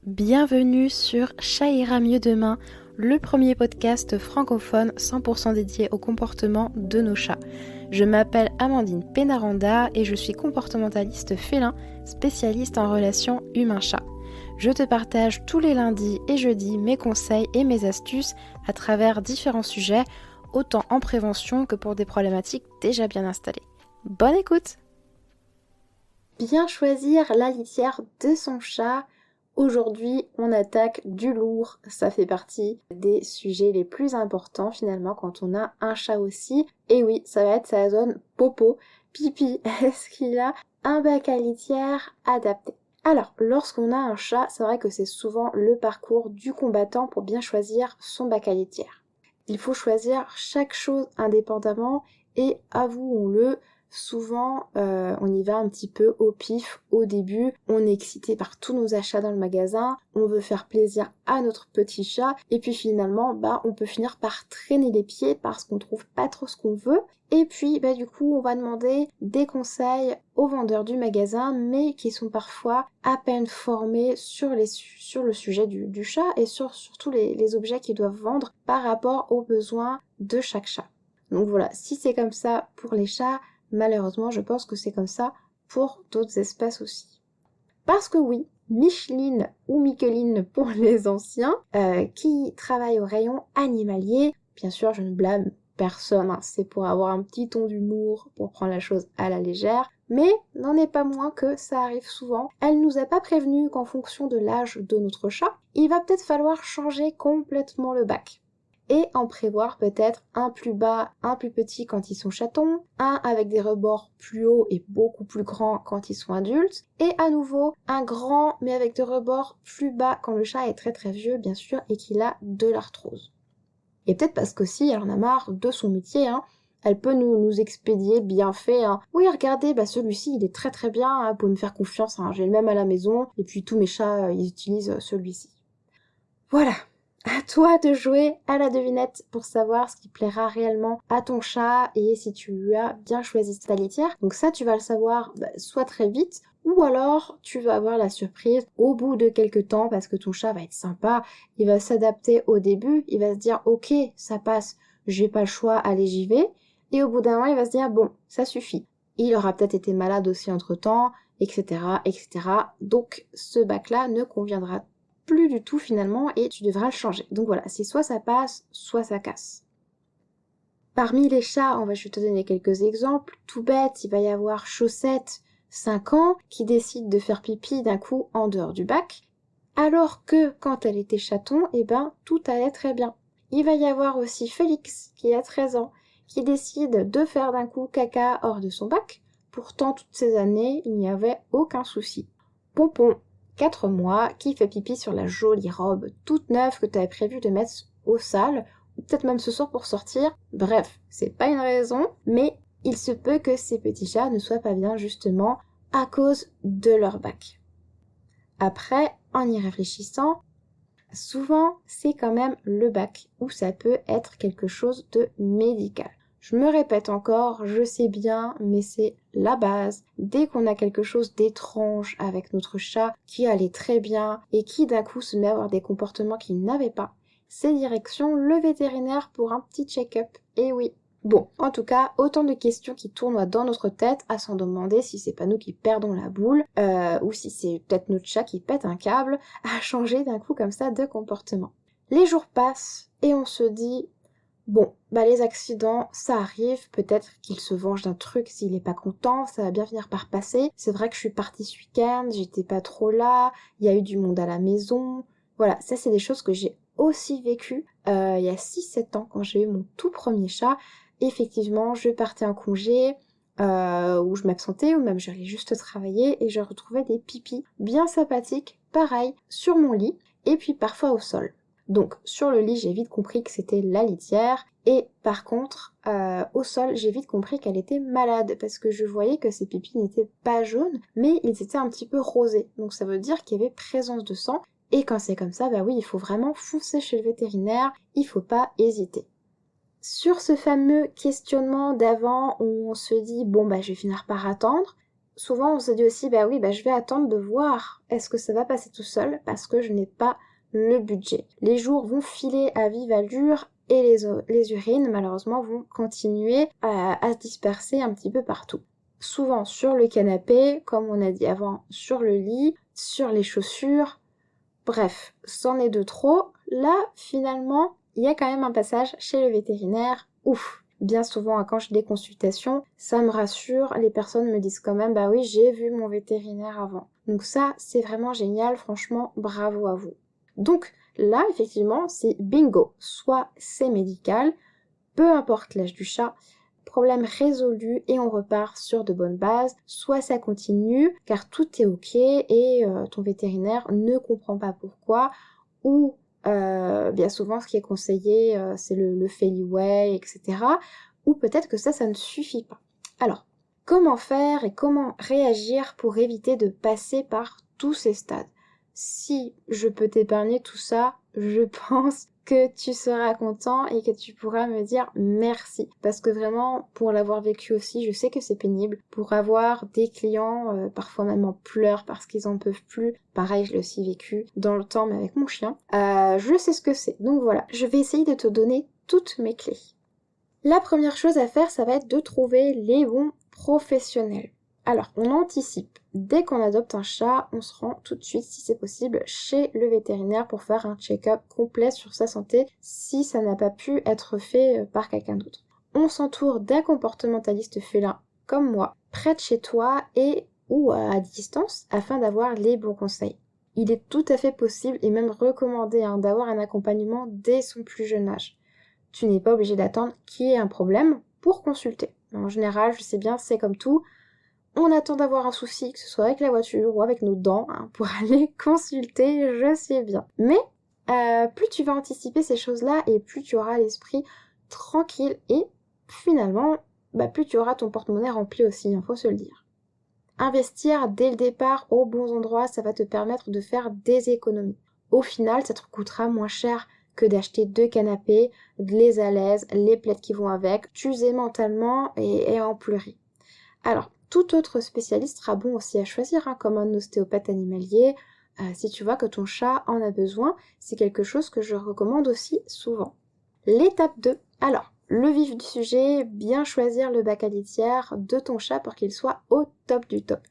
Bienvenue sur Chat ira mieux demain, le premier podcast francophone 100% dédié au comportement de nos chats. Je m'appelle Amandine Pénaranda et je suis comportementaliste félin, spécialiste en relations humain-chat. Je te partage tous les lundis et jeudis mes conseils et mes astuces à travers différents sujets, autant en prévention que pour des problématiques déjà bien installées. Bonne écoute! Bien choisir la litière de son chat. Aujourd'hui, on attaque du lourd, ça fait partie des sujets les plus importants finalement quand on a un chat aussi. Et oui, ça va être sa zone popo, pipi. Est-ce qu'il a un bac à litière adapté? Alors, lorsqu'on a un chat, c'est vrai que c'est souvent le parcours du combattant pour bien choisir son bac à litière. Il faut choisir chaque chose indépendamment et avouons-le, souvent on y va un petit peu au pif au début, on est excité par tous nos achats dans le magasin, on veut faire plaisir à notre petit chat et puis finalement on peut finir par traîner les pieds parce qu'on trouve pas trop ce qu'on veut et puis du coup on va demander des conseils aux vendeurs du magasin mais qui sont parfois à peine formés sur le sujet du chat et sur surtout les objets qu'ils doivent vendre par rapport aux besoins de chaque chat. Donc voilà, si c'est comme ça pour les chats, malheureusement, je pense que c'est comme ça pour d'autres espèces aussi. Parce que oui, Micheline ou Micheline pour les anciens, qui travaillent au rayon animalier, bien sûr, je ne blâme personne, c'est pour avoir un petit ton d'humour, pour prendre la chose à la légère, mais n'en est pas moins que ça arrive souvent. Elle nous a pas prévenu qu'en fonction de l'âge de notre chat, il va peut-être falloir changer complètement le bac. Et en prévoir peut-être un plus bas, un plus petit quand ils sont chatons, un avec des rebords plus hauts et beaucoup plus grands quand ils sont adultes, et à nouveau un grand mais avec des rebords plus bas quand le chat est très très vieux bien sûr et qu'il a de l'arthrose. Et peut-être parce qu'aussi elle en a marre de son métier, elle peut nous expédier bien fait. Oui, regardez, celui-ci il est très très bien, vous pouvez me faire confiance, j'ai le même à la maison, et puis tous mes chats ils utilisent celui-ci. Voilà. À toi de jouer à la devinette pour savoir ce qui plaira réellement à ton chat et si tu lui as bien choisi ta litière. Donc ça, tu vas le savoir soit très vite, ou alors tu vas avoir la surprise au bout de quelques temps parce que ton chat va être sympa, il va s'adapter au début, il va se dire ok, ça passe, j'ai pas le choix, allez j'y vais. Et au bout d'un moment, il va se dire bon, ça suffit. Il aura peut-être été malade aussi entre-temps, etc., etc. Donc ce bac-là ne conviendra plus du tout finalement et tu devras le changer. Donc voilà, c'est soit ça passe, soit ça casse. Parmi les chats, je vais te donner quelques exemples. Tout bête, il va y avoir Chaussette, 5 ans, qui décide de faire pipi d'un coup en dehors du bac, alors que quand elle était chaton, tout allait très bien. Il va y avoir aussi Félix, qui a 13 ans, qui décide de faire d'un coup caca hors de son bac. Pourtant, toutes ces années, il n'y avait aucun souci. Pompon, 4 mois, qui fait pipi sur la jolie robe toute neuve que tu avais prévu de mettre au sale, ou peut-être même ce soir pour sortir. Bref, c'est pas une raison, mais il se peut que ces petits chats ne soient pas bien justement à cause de leur bac. Après, en y réfléchissant, souvent c'est quand même le bac, ou ça peut être quelque chose de médical. Je me répète encore, je sais bien, mais c'est la base. Dès qu'on a quelque chose d'étrange avec notre chat qui allait très bien et qui d'un coup se met à avoir des comportements qu'il n'avait pas, c'est direction le vétérinaire pour un petit check-up. Et oui. Bon, en tout cas, autant de questions qui tournent dans notre tête à s'en demander si c'est pas nous qui perdons la boule, ou si c'est peut-être notre chat qui pète un câble à changer d'un coup comme ça de comportement. Les jours passent et on se dit bon, les accidents, ça arrive, peut-être qu'il se venge d'un truc s'il est pas content, ça va bien finir par passer. C'est vrai que je suis partie ce week-end, j'étais pas trop là, il y a eu du monde à la maison. Voilà, ça c'est des choses que j'ai aussi vécues il y a 6-7 ans quand j'ai eu mon tout premier chat. Effectivement, je partais en congé, où je m'absentais, ou même j'allais juste travailler et je retrouvais des pipis bien sympathiques, pareil, sur mon lit, et puis parfois au sol. Donc sur le lit, j'ai vite compris que c'était la litière et par contre, au sol, j'ai vite compris qu'elle était malade parce que je voyais que ses pipis n'étaient pas jaunes, mais ils étaient un petit peu rosés. Donc ça veut dire qu'il y avait présence de sang et quand c'est comme ça, oui, il faut vraiment foncer chez le vétérinaire, il faut pas hésiter. Sur ce fameux questionnement d'avant où on se dit bon je vais finir par attendre, souvent on se dit aussi je vais attendre de voir est-ce que ça va passer tout seul parce que je n'ai pas le budget. Les jours vont filer à vive allure et les urines malheureusement vont continuer à se disperser un petit peu partout. Souvent sur le canapé, comme on a dit avant, sur le lit, sur les chaussures, bref, c'en est de trop. Là, finalement, il y a quand même un passage chez le vétérinaire. Ouf! Bien souvent, quand j'ai des consultations, ça me rassure. Les personnes me disent quand même, bah oui, j'ai vu mon vétérinaire avant. Donc ça, c'est vraiment génial. Franchement, bravo à vous. Donc là, effectivement, c'est bingo. Soit c'est médical, peu importe l'âge du chat, problème résolu et on repart sur de bonnes bases, soit ça continue car tout est ok et ton vétérinaire ne comprend pas pourquoi, ou bien souvent ce qui est conseillé c'est le Feliway, etc. Ou peut-être que ça ne suffit pas. Alors, comment faire et comment réagir pour éviter de passer par tous ces stades? Si je peux t'épargner tout ça, je pense que tu seras content et que tu pourras me dire merci. Parce que vraiment, pour l'avoir vécu aussi, je sais que c'est pénible. Pour avoir des clients, parfois même en pleurs parce qu'ils en peuvent plus. Pareil, je l'ai aussi vécu dans le temps, mais avec mon chien. Je sais ce que c'est. Donc voilà, je vais essayer de te donner toutes mes clés. La première chose à faire, ça va être de trouver les bons professionnels. Alors, on anticipe. Dès qu'on adopte un chat, on se rend tout de suite, si c'est possible, chez le vétérinaire pour faire un check-up complet sur sa santé si ça n'a pas pu être fait par quelqu'un d'autre. On s'entoure d'un comportementaliste félin comme moi, près de chez toi et ou à distance afin d'avoir les bons conseils. Il est tout à fait possible et même recommandé d'avoir un accompagnement dès son plus jeune âge. Tu n'es pas obligé d'attendre qu'il y ait un problème pour consulter. En général, je sais bien, c'est comme tout. On attend d'avoir un souci, que ce soit avec la voiture ou avec nos dents, pour aller consulter, je sais bien. Mais plus tu vas anticiper ces choses-là et plus tu auras l'esprit tranquille et finalement, plus tu auras ton porte-monnaie rempli aussi, faut se le dire. Investir dès le départ aux bons endroits, ça va te permettre de faire des économies. Au final, ça te coûtera moins cher que d'acheter 2 canapés, les alaises, les plaids qui vont avec, t'user mentalement et en pleurer. Alors, tout autre spécialiste sera bon aussi à choisir, comme un ostéopathe animalier. Si tu vois que ton chat en a besoin, c'est quelque chose que je recommande aussi souvent. L'étape 2. Alors, le vif du sujet, bien choisir le bac à litière de ton chat pour qu'il soit au top du top.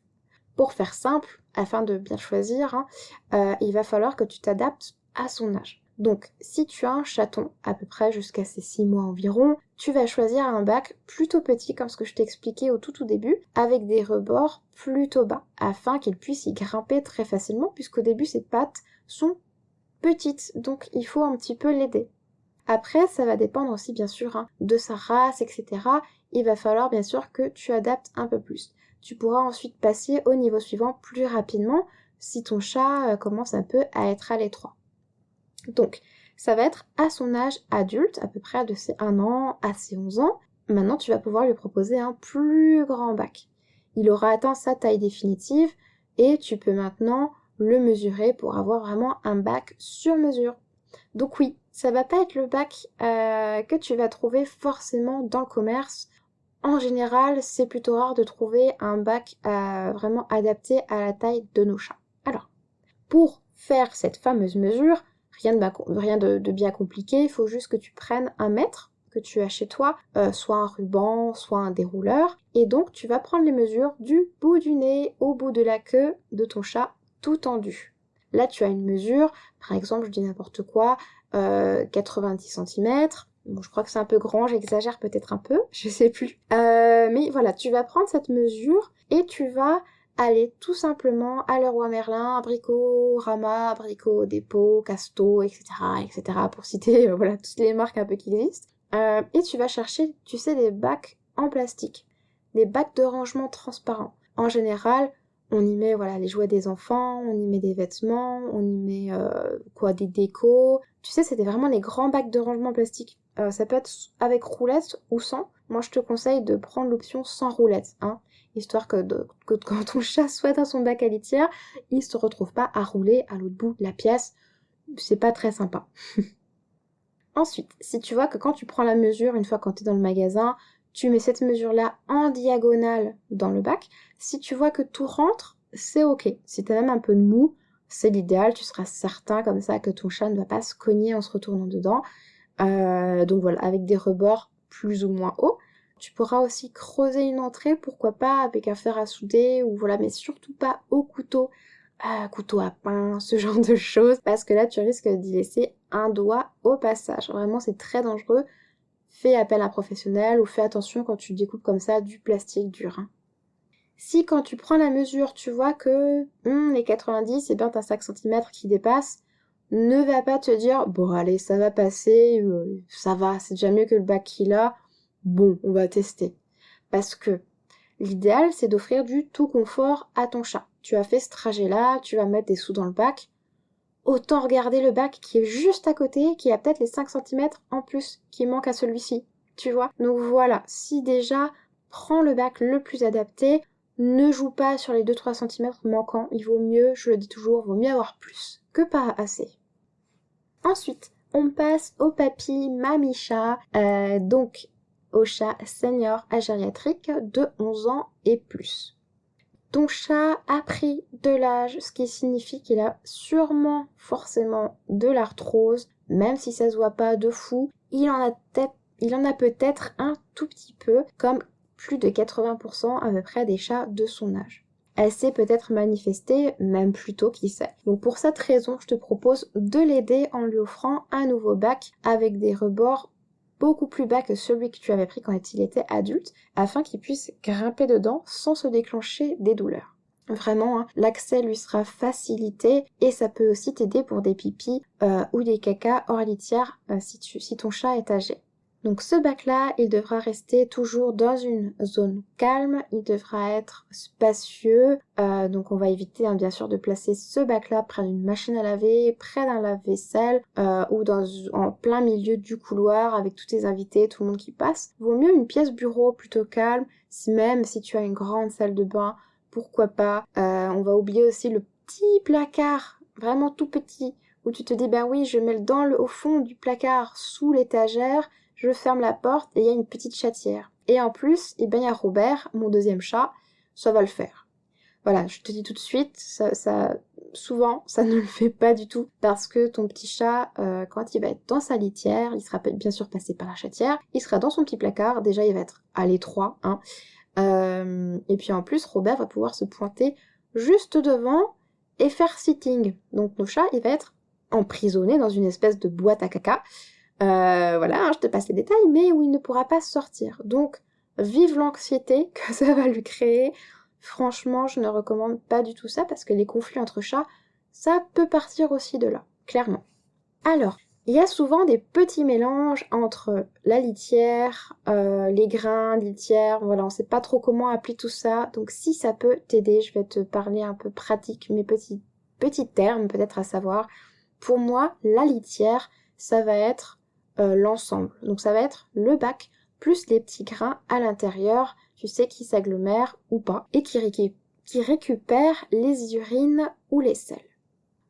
Pour faire simple, afin de bien choisir, il va falloir que tu t'adaptes à son âge. Donc, si tu as un chaton, à peu près jusqu'à ses 6 mois environ, tu vas choisir un bac plutôt petit, comme ce que je t'ai expliqué au tout début, avec des rebords plutôt bas, afin qu'il puisse y grimper très facilement, puisqu'au début, ses pattes sont petites, donc il faut un petit peu l'aider. Après, ça va dépendre aussi, bien sûr, de sa race, etc. Il va falloir, bien sûr, que tu adaptes un peu plus. Tu pourras ensuite passer au niveau suivant plus rapidement, si ton chat commence un peu à être à l'étroit. Donc, ça va être à son âge adulte, à peu près de ses 1 an à ses 11 ans. Maintenant, tu vas pouvoir lui proposer un plus grand bac. Il aura atteint sa taille définitive et tu peux maintenant le mesurer pour avoir vraiment un bac sur mesure. Donc oui, ça va pas être le bac que tu vas trouver forcément dans le commerce. En général, c'est plutôt rare de trouver un bac vraiment adapté à la taille de nos chats. Alors, pour faire cette fameuse mesure, rien de bien compliqué, il faut juste que tu prennes un mètre que tu as chez toi, soit un ruban, soit un dérouleur, et donc tu vas prendre les mesures du bout du nez au bout de la queue de ton chat tout tendu. Là, tu as une mesure, par exemple, je dis n'importe quoi, 90 cm. Bon, je crois que c'est un peu grand, j'exagère peut-être un peu, je sais plus. Mais voilà, tu vas prendre cette mesure et tu vas aller tout simplement à Leroy Merlin, Bricorama, Brico Dépôt, Casto, etc., pour citer voilà toutes les marques un peu qui existent. Et tu vas chercher, tu sais, des bacs en plastique, des bacs de rangement transparents. En général, on y met voilà les jouets des enfants, on y met des vêtements, on y met des décos. Tu sais, c'était vraiment les grands bacs de rangement plastique. Ça peut être avec roulette ou sans. Moi, je te conseille de prendre l'option sans roulette, histoire que quand ton chat soit dans son bac à litière, il se retrouve pas à rouler à l'autre bout de la pièce. C'est pas très sympa. Ensuite, si tu vois que quand tu prends la mesure, une fois quand tu es dans le magasin, tu mets cette mesure-là en diagonale dans le bac. Si tu vois que tout rentre, c'est ok. Si tu as même un peu de mou, c'est l'idéal. Tu seras certain comme ça que ton chat ne va pas se cogner en se retournant dedans. Donc voilà, avec des rebords plus ou moins hauts. Tu pourras aussi creuser une entrée, pourquoi pas, avec un fer à souder, ou voilà, mais surtout pas au couteau. Couteau à pain, ce genre de choses, parce que là tu risques d'y laisser un doigt au passage. Vraiment c'est très dangereux. Fais appel à un professionnel ou fais attention quand tu découpes comme ça du plastique dur. Hein. Si quand tu prends la mesure tu vois que les 90 c'est bien t'as 5 cm qui dépassent, ne va pas te dire bon allez ça va passer, ça va, c'est déjà mieux que le bac qu'il a, bon on va tester. Parce que l'idéal, c'est d'offrir du tout confort à ton chat. Tu as fait ce trajet-là, tu vas mettre des sous dans le bac. Autant regarder le bac qui est juste à côté, qui a peut-être les 5 cm en plus qui manquent à celui-ci. Tu vois? Donc voilà, si déjà, prends le bac le plus adapté, ne joue pas sur les 2-3 cm manquants. Il vaut mieux, je le dis toujours, vaut mieux avoir plus que pas assez. Ensuite, on passe au papy mamie chat. Donc, au chat senior à gériatrique de 11 ans et plus. Ton chat a pris de l'âge, ce qui signifie qu'il a sûrement forcément de l'arthrose, même si ça se voit pas de fou, il en a peut-être un tout petit peu, comme plus de 80% à peu près des chats de son âge. Elle s'est peut-être manifestée, même plus tôt, qui sait. Donc pour cette raison, je te propose de l'aider en lui offrant un nouveau bac avec des rebords beaucoup plus bas que celui que tu avais pris quand il était adulte, afin qu'il puisse grimper dedans sans se déclencher des douleurs. Vraiment, hein, l'accès lui sera facilité et ça peut aussi t'aider pour des pipis ou des cacas hors litière si ton chat est âgé. Donc ce bac-là, il devra rester toujours dans une zone calme, il devra être spacieux, donc on va éviter bien sûr de placer ce bac-là près d'une machine à laver, près d'un lave-vaisselle ou en plein milieu du couloir avec tous tes invités, tout le monde qui passe. Vaut mieux une pièce bureau plutôt calme, même si tu as une grande salle de bain, pourquoi pas. On va oublier aussi le petit placard, vraiment tout petit, où tu te dis bah oui je mets au fond du placard sous l'étagère, je ferme la porte et il y a une petite chatière. Et en plus, il y a Robert, mon deuxième chat, ça va le faire. Voilà, je te dis tout de suite, souvent, ça ne le fait pas du tout parce que ton petit chat, quand il va être dans sa litière, il sera bien sûr passé par la chatière, il sera dans son petit placard, déjà il va être à l'étroit, hein. Et puis en plus, Robert va pouvoir se pointer juste devant et faire sitting. Donc nos chats, il va être emprisonné dans une espèce de boîte à caca. Voilà, hein, je te passe les détails, mais où il ne pourra pas sortir. Donc, vive l'anxiété que ça va lui créer. Franchement, je ne recommande pas du tout ça parce que les conflits entre chats, ça peut partir aussi de là, clairement. Alors, il y a souvent des petits mélanges entre la litière, les grains de litière, voilà, on sait pas trop comment appeler tout ça. Donc si ça peut t'aider, je vais te parler un peu pratique, mes petits termes peut-être à savoir. Pour moi, la litière, ça va être l'ensemble. Donc ça va être le bac plus les petits grains à l'intérieur, tu sais, qui s'agglomèrent ou pas, et qui récupèrent les urines ou les selles.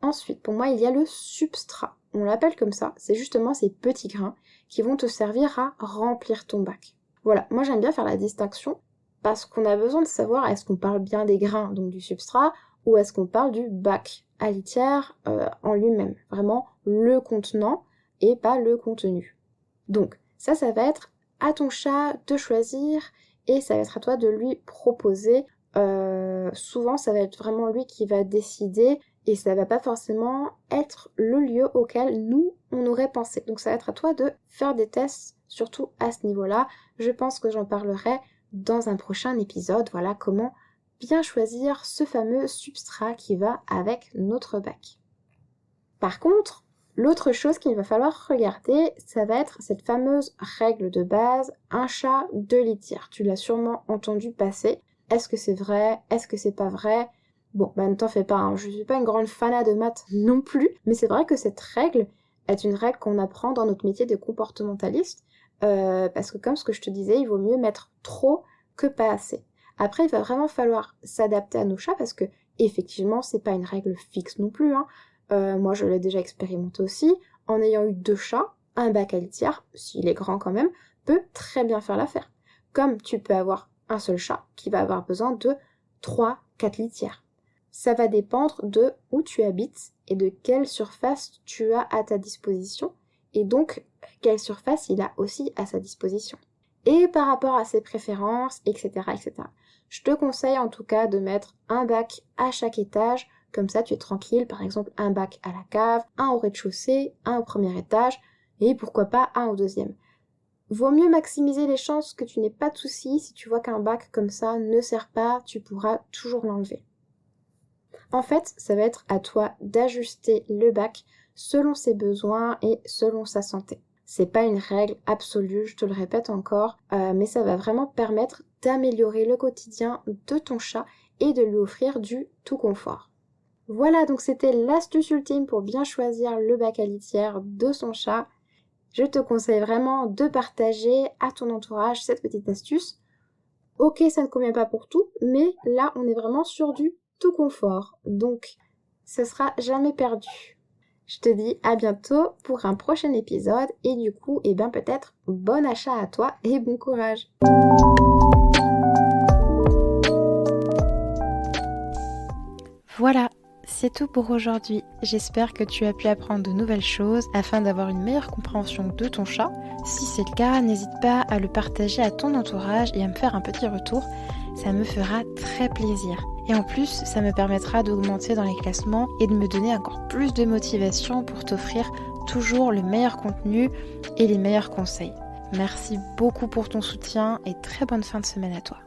Ensuite, pour moi, il y a le substrat. On l'appelle comme ça, c'est justement ces petits grains qui vont te servir à remplir ton bac. Voilà, moi j'aime bien faire la distinction parce qu'on a besoin de savoir est-ce qu'on parle bien des grains, donc du substrat, ou est-ce qu'on parle du bac à litière en lui-même. Vraiment le contenant et pas le contenu. Donc ça va être à ton chat de choisir et ça va être à toi de lui proposer. Souvent ça va être vraiment lui qui va décider et ça va pas forcément être le lieu auquel nous on aurait pensé. Donc ça va être à toi de faire des tests, surtout à ce niveau-là. Je pense que j'en parlerai dans un prochain épisode. Voilà comment bien choisir ce fameux substrat qui va avec notre bac. Par contre, l'autre chose qu'il va falloir regarder, ça va être cette fameuse règle de base, un chat, deux litières. Tu l'as sûrement entendu passer. Est-ce que c'est vrai? Est-ce que c'est pas vrai? Bon, ne t'en fais pas, hein. Je suis pas une grande fanat de maths non plus, mais c'est vrai que cette règle est une règle qu'on apprend dans notre métier de comportementaliste, parce que comme ce que je te disais, il vaut mieux mettre trop que pas assez. Après, il va vraiment falloir s'adapter à nos chats, parce que effectivement, c'est pas une règle fixe non plus, hein. Moi, je l'ai déjà expérimenté aussi, en ayant eu 2 chats, un bac à litière, s'il est grand quand même, peut très bien faire l'affaire. Comme tu peux avoir un seul chat qui va avoir besoin de 3-4 litières. Ça va dépendre de où tu habites et de quelle surface tu as à ta disposition et donc quelle surface il a aussi à sa disposition. Et par rapport à ses préférences, etc., etc. Je te conseille en tout cas de mettre un bac à chaque étage, comme ça tu es tranquille, par exemple un bac à la cave, un au rez-de-chaussée, un au premier étage et pourquoi pas un au deuxième. Vaut mieux maximiser les chances que tu n'aies pas de soucis. Si tu vois qu'un bac comme ça ne sert pas, tu pourras toujours l'enlever. En fait, ça va être à toi d'ajuster le bac selon ses besoins et selon sa santé. C'est pas une règle absolue, je te le répète encore, mais ça va vraiment permettre d'améliorer le quotidien de ton chat et de lui offrir du tout confort. Voilà, donc c'était l'astuce ultime pour bien choisir le bac à litière de son chat. Je te conseille vraiment de partager à ton entourage cette petite astuce. Ok, ça ne convient pas pour tout, mais là, on est vraiment sur du tout confort. Donc, ça sera jamais perdu. Je te dis à bientôt pour un prochain épisode et du coup, peut-être bon achat à toi et bon courage. Voilà. C'est tout pour aujourd'hui. J'espère que tu as pu apprendre de nouvelles choses afin d'avoir une meilleure compréhension de ton chat. Si c'est le cas, n'hésite pas à le partager à ton entourage et à me faire un petit retour. Ça me fera très plaisir. Et en plus, ça me permettra d'augmenter dans les classements et de me donner encore plus de motivation pour t'offrir toujours le meilleur contenu et les meilleurs conseils. Merci beaucoup pour ton soutien et très bonne fin de semaine à toi.